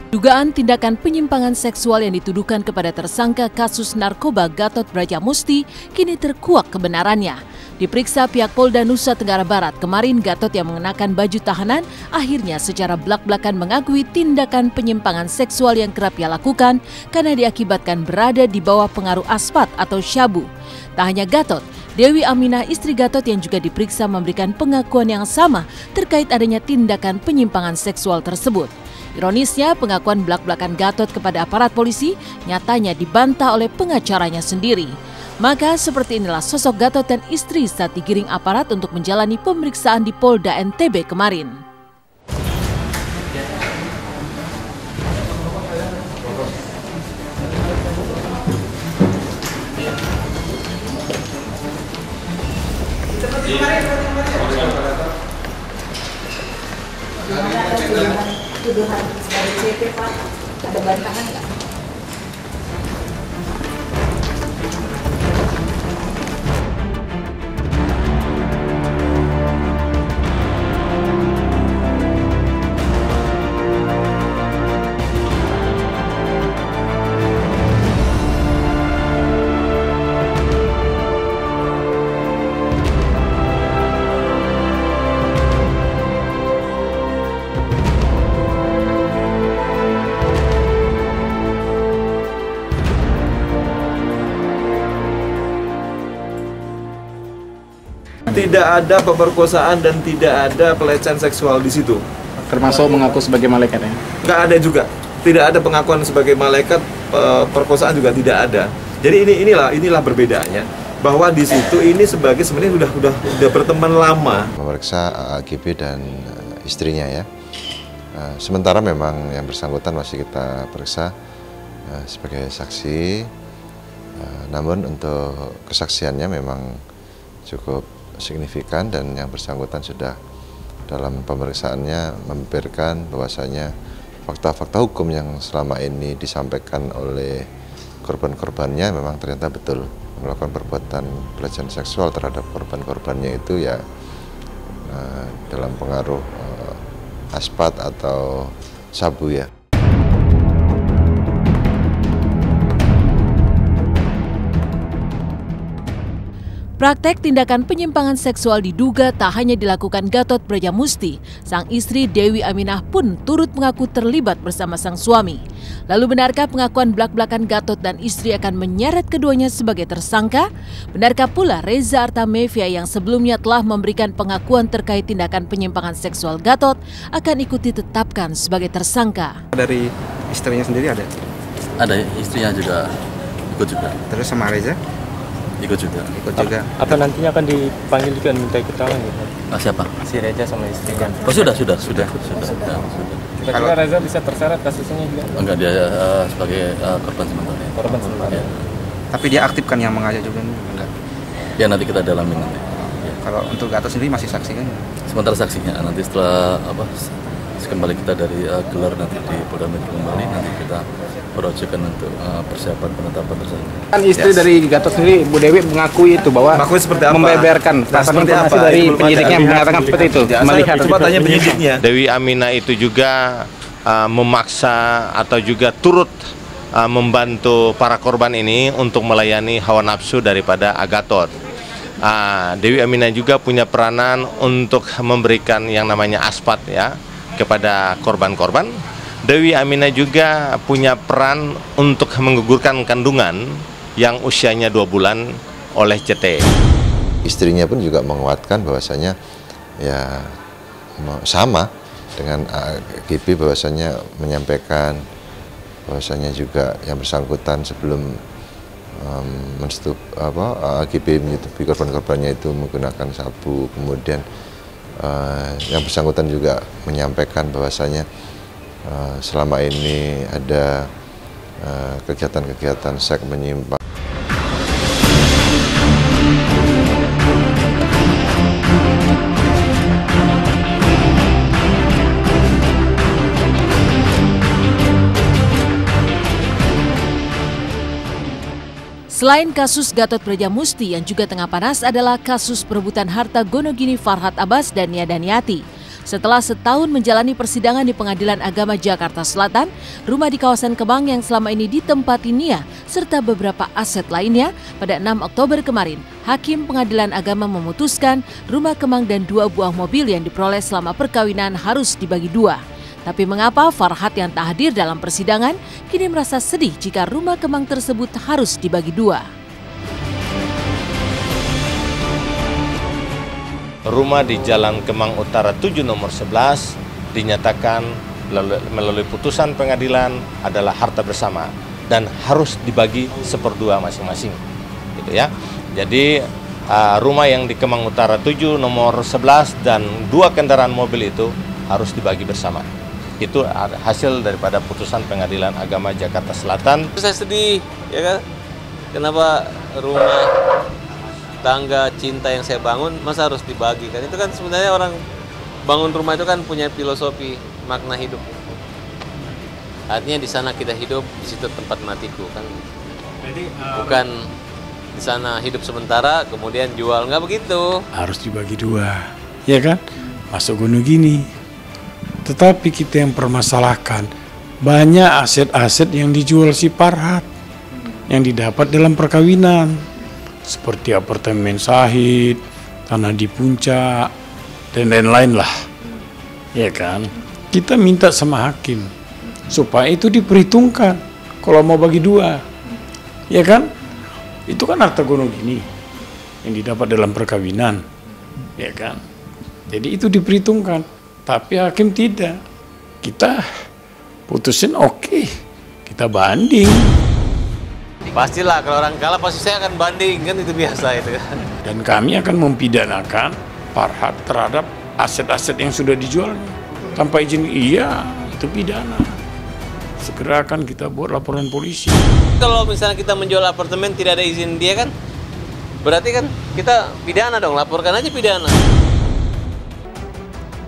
Dugaan tindakan penyimpangan seksual yang dituduhkan kepada tersangka kasus narkoba Gatot Brajamusti kini terkuak kebenarannya. Diperiksa pihak Polda Nusa Tenggara Barat, kemarin Gatot yang mengenakan baju tahanan akhirnya secara belak-belakan mengakui tindakan penyimpangan seksual yang kerap ia lakukan karena diakibatkan berada di bawah pengaruh aspat atau syabu. Tak hanya Gatot, Dewi Aminah istri Gatot yang juga diperiksa memberikan pengakuan yang sama terkait adanya tindakan penyimpangan seksual tersebut. Ironisnya, pengakuan belak-belakan Gatot kepada aparat polisi nyatanya dibantah oleh pengacaranya sendiri. Maka seperti inilah sosok Gatot dan istri saat digiring aparat untuk menjalani pemeriksaan di Polda NTB kemarin. Tuduhan dari CP, Pak, ada bantahan nggak? Tidak ada pemerkosaan dan tidak ada pelecehan seksual di situ. Termasuk mengaku sebagai malaikat ya? Nggak ada juga. Tidak ada pengakuan sebagai malaikat, perkosaan juga tidak ada. Jadi inilah perbedaannya. Bahwa di situ ini sebenarnya sudah berteman lama. Memeriksa AGB dan istrinya ya. Sementara memang yang bersangkutan masih kita periksa sebagai saksi. Namun untuk kesaksiannya memang cukup signifikan dan yang bersangkutan sudah dalam pemeriksaannya membeberkan bahwasanya fakta-fakta hukum yang selama ini disampaikan oleh korban-korbannya memang ternyata betul melakukan perbuatan pelecehan seksual terhadap korban-korbannya itu ya dalam pengaruh aspat atau sabu ya. Praktek tindakan penyimpangan seksual diduga tak hanya dilakukan Gatot Brajamusti, sang istri Dewi Aminah pun turut mengaku terlibat bersama sang suami. Lalu benarkah pengakuan belak-belakan Gatot dan istri akan menyeret keduanya sebagai tersangka? Benarkah pula Reza Artamevia yang sebelumnya telah memberikan pengakuan terkait tindakan penyimpangan seksual Gatot akan ikut ditetapkan sebagai tersangka? Dari istrinya sendiri ada? Ada, istrinya juga ikut juga. Terus sama Reza? Ikut juga. Apa nantinya akan dipanggil juga minta keterangan gitu? Siapa? Si Reza sama istrinya. Oh sudah. Kira-kira Reza bisa terseret kasusnya juga? Enggak, dia sebagai korban sementara. Korban sementara. Ya. Tapi dia aktifkan yang mengajak juga enggak? Ya nanti kita dalamin nanti. Ya. Kalau untuk Gatot sendiri masih saksi kan? Sementara saksinya, nanti setelah kembali kita dari gelar nanti di Polda Metro kembali, nanti kita merujukan untuk persiapan penetapan tersangka. Kan istri dari Gatot sendiri, Bu Dewi mengakui itu bahwa membeberkan informasi dari penyidiknya mengatakan seperti itu. Melihat coba tanya penyidiknya. Dewi Aminah itu juga memaksa atau juga turut membantu para korban ini untuk melayani hawa nafsu daripada Gatot. Dewi Aminah juga punya peranan untuk memberikan yang namanya aspat ya kepada korban-korban. Dewi Aminah juga punya peran untuk menggugurkan kandungan yang usianya 2 bulan oleh CT. Istrinya pun juga menguatkan bahwasanya ya sama dengan AGB, bahwasanya menyampaikan bahwasanya juga yang bersangkutan sebelum AGB menyetubuhi korban-korbannya itu menggunakan sabu. Kemudian yang bersangkutan juga menyampaikan bahwasanya selama ini ada kegiatan-kegiatan seks menyimpang. Selain kasus Gatot Brajamusti yang juga tengah panas adalah kasus perebutan harta Gonogini Farhad Abbas dan Nia Daniati. Setelah setahun menjalani persidangan di Pengadilan Agama Jakarta Selatan, rumah di kawasan Kemang yang selama ini ditempati Nia serta beberapa aset lainnya, pada 6 Oktober kemarin, Hakim Pengadilan Agama memutuskan rumah Kemang dan 2 buah mobil yang diperoleh selama perkawinan harus dibagi 2. Tapi mengapa Farhat yang tak hadir dalam persidangan kini merasa sedih jika rumah Kemang tersebut harus dibagi 2? Rumah di Jalan Kemang Utara 7 nomor 11 dinyatakan melalui putusan pengadilan adalah harta bersama dan harus dibagi 1/2 masing-masing, gitu ya. Jadi rumah yang di Kemang Utara 7 nomor 11 dan 2 kendaraan mobil itu harus dibagi bersama. Itu hasil daripada putusan Pengadilan Agama Jakarta Selatan. Saya sedih, ya kan? Kenapa rumah tangga cinta yang saya bangun masa harus dibagi kan? Itu kan sebenarnya orang bangun rumah itu kan punya filosofi makna hidup. Artinya di sana kita hidup, di situ tempat matiku kan. Jadi bukan di sana hidup sementara kemudian jual, nggak begitu. Harus dibagi 2, ya kan? Masuk gunung gini. Tetapi kita yang permasalahkan banyak aset-aset yang dijual si Farhat yang didapat dalam perkawinan, seperti apartemen Sahid, tanah di Puncak, dan lain-lain lah, ya kan? Kita minta sama hakim supaya itu diperhitungkan kalau mau bagi 2, ya kan? Itu kan harta gunung gini yang didapat dalam perkawinan, ya kan? Jadi itu diperhitungkan. Tapi hakim tidak. Kita putusin oke, kita banding. Pastilah kalau orang kalah pasti saya akan banding, kan itu biasa itu kan. Dan kami akan mempidanakan Farhat terhadap aset-aset yang sudah dijual tanpa izin. Iya, itu pidana. Segera akan kita buat laporan polisi. Kalau misalnya kita menjual apartemen tidak ada izin dia kan, berarti kan kita pidana dong, laporkan aja pidana.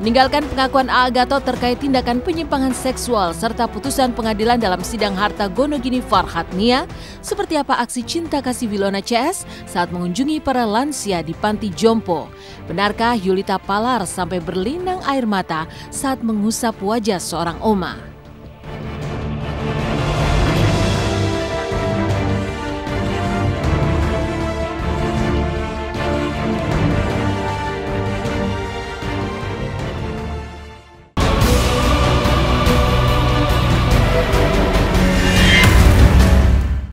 Meninggalkan pengakuan A. Gatot terkait tindakan penyimpangan seksual serta putusan pengadilan dalam sidang harta Gonogini Farhat Nia, seperti apa aksi cinta kasih Wilona CS saat mengunjungi para lansia di Panti Jompo? Benarkah Yulita Palar sampai berlinang air mata saat mengusap wajah seorang oma?